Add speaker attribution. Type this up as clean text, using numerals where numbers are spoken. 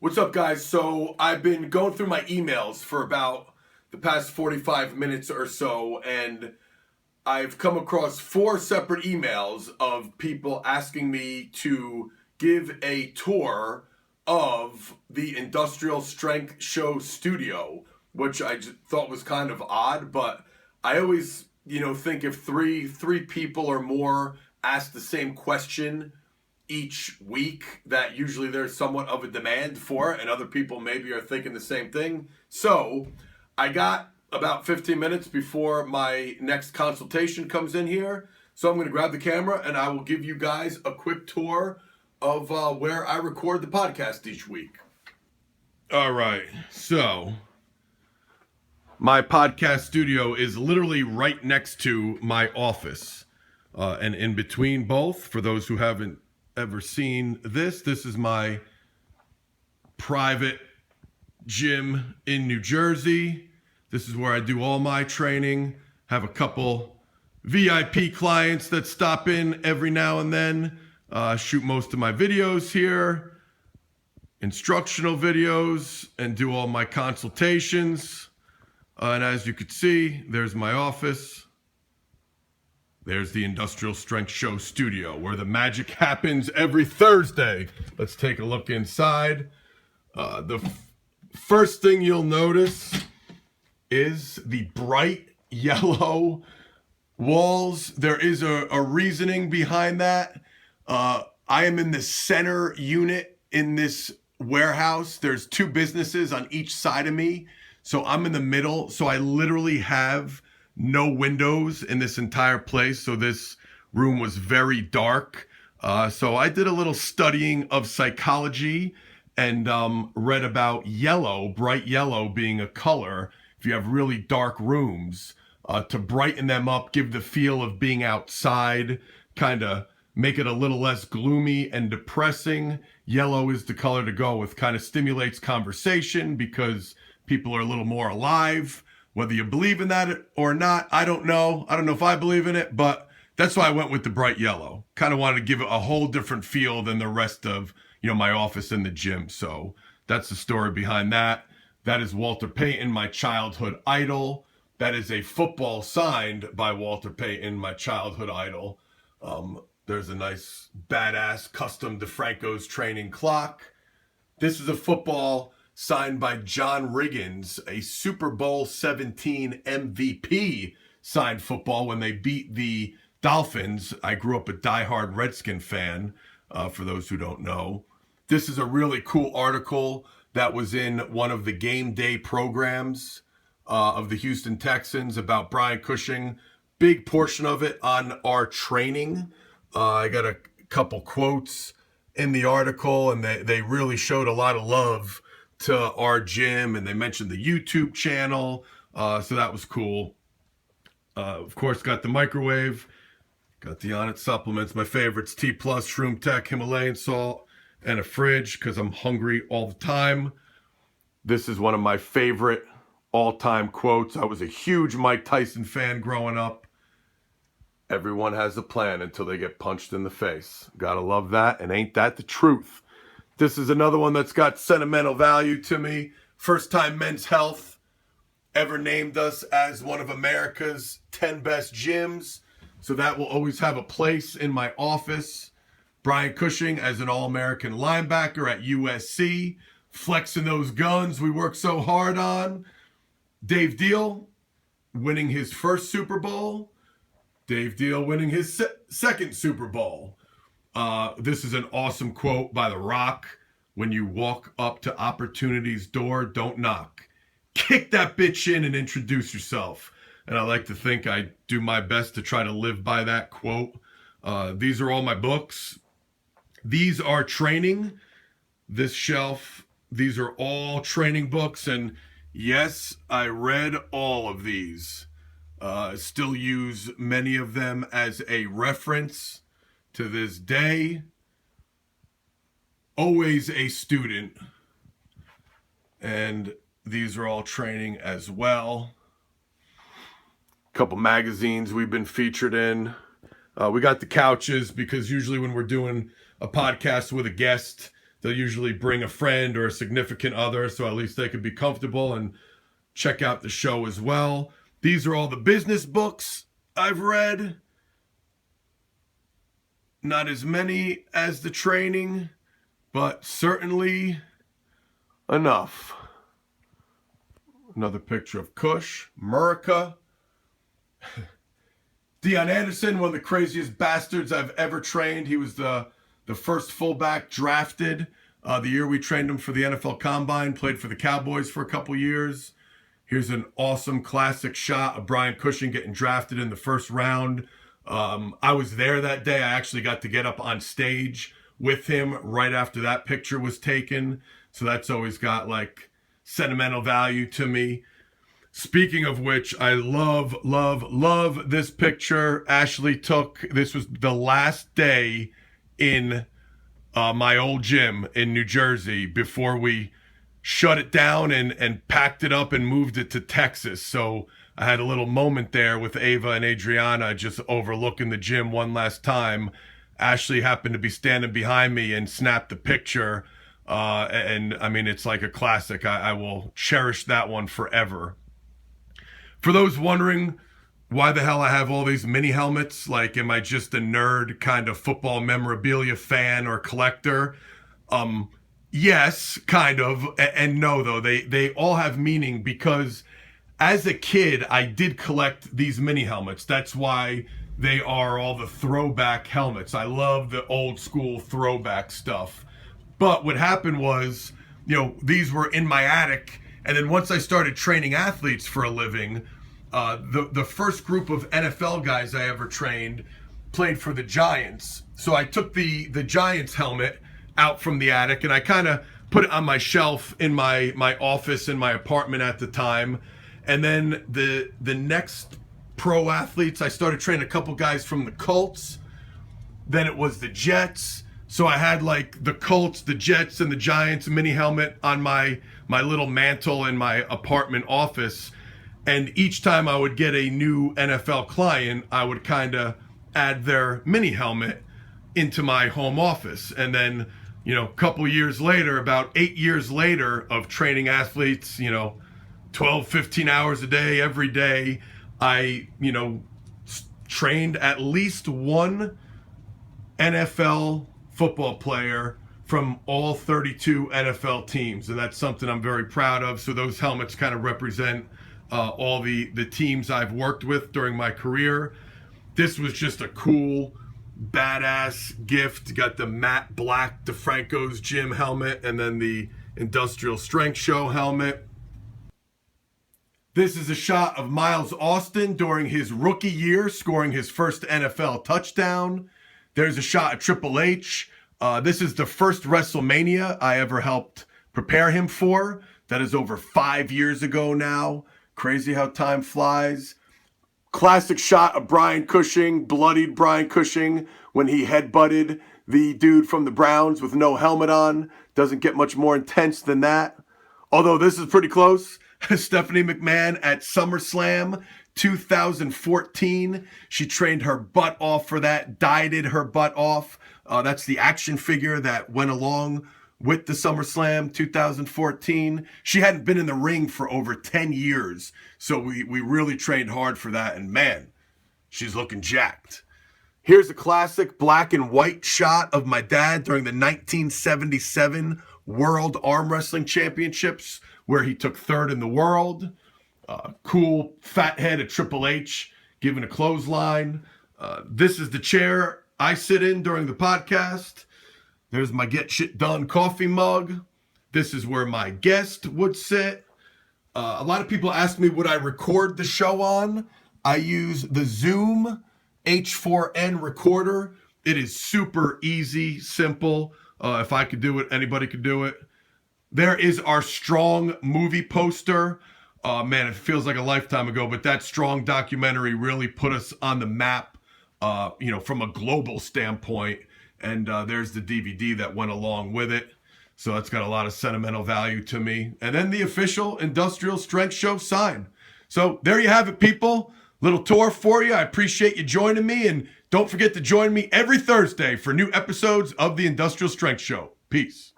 Speaker 1: What's up, guys? So I've been going through my emails for about the past 45 minutes or so, and I've come across 4 separate emails of people asking me to give a tour of the Industrial Strength Show studio, which I just thought was kind of odd, but I always, think if three people or more ask the same question each week, that usually there's somewhat of a demand for it, and other people maybe are thinking the same thing. So I got about 15 minutes before my next consultation comes in here. So I'm going to grab the camera and I will give you guys a quick tour of where I record the podcast each week. All right. So my podcast studio is literally right next to my office. And in between both, for those who haven't ever seen this is my private gym in New Jersey. This is where I do all my training. Have a couple VIP clients that stop in every now and then. Shoot most of my videos here, instructional videos, and do all my consultations. And as you can see, there's my office. There's the Industrial Strength Show studio, where the magic happens every Thursday. Let's take a look inside. The first thing you'll notice is the bright yellow walls. There is a reasoning behind that. I am in the center unit in this warehouse. There's 2 businesses on each side of me, so I'm in the middle. So I literally have no windows in this entire place, so this room was very dark. So I did a little studying of psychology and read about yellow, bright yellow being a color, if you have really dark rooms, to brighten them up, give the feel of being outside, kind of make it a little less gloomy and depressing. Yellow is the color to go with. Kind of stimulates conversation because people are a little more alive. Whether you believe in that or not, I don't know. I don't know if I believe in it, but that's why I went with the bright yellow. Kind of wanted to give it a whole different feel than the rest of, my office and the gym. So that's the story behind that. That is Walter Payton, my childhood idol. That is a football signed by Walter Payton, my childhood idol. There's a nice badass custom DeFranco's training clock. This is a football signed by John Riggins, a Super Bowl 17 MVP signed football when they beat the Dolphins. I grew up a diehard Redskin fan, for those who don't know. This is a really cool article that was in one of the game day programs of the Houston Texans about Brian Cushing. Big portion of it on our training. I got a couple quotes in the article, and they really showed a lot of love to our gym, and they mentioned the YouTube channel, so that was cool. Of course, got the microwave, got the On It supplements, my favorites, T Plus, Shroom Tech, Himalayan salt, and a fridge because I'm hungry all the time. This is one of my favorite all-time quotes. I was a huge Mike Tyson fan growing up. Everyone has a plan until they get punched in the face. Gotta love that, and ain't that the truth? This is another one that's got sentimental value to me. First time Men's Health ever named us as one of America's 10 best gyms. So that will always have a place in my office. Brian Cushing as an All-American linebacker at USC, flexing those guns we worked so hard on. Dave Deal winning his first Super Bowl. Dave Deal winning his second Super Bowl. This is an awesome quote by The Rock. When you walk up to opportunity's door, don't knock. Kick that bitch in and introduce yourself. And I like to think I do my best to try to live by that quote. These are all my books. These are training. This shelf, these are all training books. And yes, I read all of these. Still use many of them as a reference to this day. Always a student. And these are all training as well. A couple magazines we've been featured in. We got the couches because usually when we're doing a podcast with a guest, They'll usually bring a friend or a significant other, so at least they could be comfortable and check out the show as well. These are all the business books I've read. Not as many as the training, but certainly enough. Another picture of Kush, Murica. Deion Anderson, one of the craziest bastards I've ever trained. He was the first fullback drafted the year we trained him for the NFL Combine, played for the Cowboys for a couple years. Here's an awesome classic shot of Brian Cushing getting drafted in the first round. I was there that day. I actually got to get up on stage with him right after that picture was taken. So that's always got like sentimental value to me. Speaking of which, I love this picture Ashley took. This was the last day in my old gym in New Jersey before we shut it down and packed it up and moved it to Texas. So I had a little moment there with Ava and Adriana just overlooking the gym one last time. Ashley happened to be standing behind me and snapped the picture. And I mean, it's like a classic. I will cherish that one forever. For those wondering why the hell I have all these mini helmets, like, am I just a nerd kind of football memorabilia fan or collector? Yes, kind of, and no, though. They all have meaning because as a kid, I did collect these mini helmets. That's why they are all the throwback helmets. I love the old school throwback stuff. But what happened was, these were in my attic. And then once I started training athletes for a living, the first group of NFL guys I ever trained played for the Giants. So I took the Giants helmet out from the attic and I kind of put it on my shelf in my office in my apartment at the time. And then the next pro athletes, I started training a couple guys from the Colts. Then it was the Jets. So I had like the Colts, the Jets, and the Giants mini helmet on my little mantle in my apartment office. And each time I would get a new NFL client, I would kind of add their mini helmet into my home office. And then, a couple years later, about 8 years later of training athletes, 12, 15 hours a day, every day, I, trained at least one NFL football player from all 32 NFL teams. And that's something I'm very proud of. So those helmets kind of represent all the teams I've worked with during my career. This was just a cool, badass gift. Got the matte black DeFranco's gym helmet and then the Industrial Strength Show helmet. This is a shot of Miles Austin during his rookie year, scoring his first NFL touchdown. There's a shot of Triple H. This is the first WrestleMania I ever helped prepare him for. That is over 5 years ago now. Crazy how time flies. Classic shot of Brian Cushing, bloodied Brian Cushing, when he headbutted the dude from the Browns with no helmet on. Doesn't get much more intense than that. Although this is pretty close. Stephanie McMahon at SummerSlam 2014. She trained her butt off for that, dyed her butt off. That's the action figure that went along with the SummerSlam 2014. She hadn't been in the ring for over 10 years. So we really trained hard for that. And man, she's looking jacked. Here's a classic black and white shot of my dad during the 1977 World Arm Wrestling Championships, where he took third in the world. Cool fat head of Triple H giving a clothesline. This is the chair I sit in during the podcast. There's my Get Shit Done coffee mug. This is where my guest would sit. A lot of people ask me, would I record the show on? I use the Zoom H4n recorder. It is super easy, simple. If I could do it, anybody could do it. There is our Strong movie poster. Man, it feels like a lifetime ago, but that Strong documentary really put us on the map, from a global standpoint. And there's the DVD that went along with it. So that's got a lot of sentimental value to me. And then the official Industrial Strength Show sign. So there you have it, people. Little tour for you. I appreciate you joining me. And don't forget to join me every Thursday for new episodes of the Industrial Strength Show. Peace.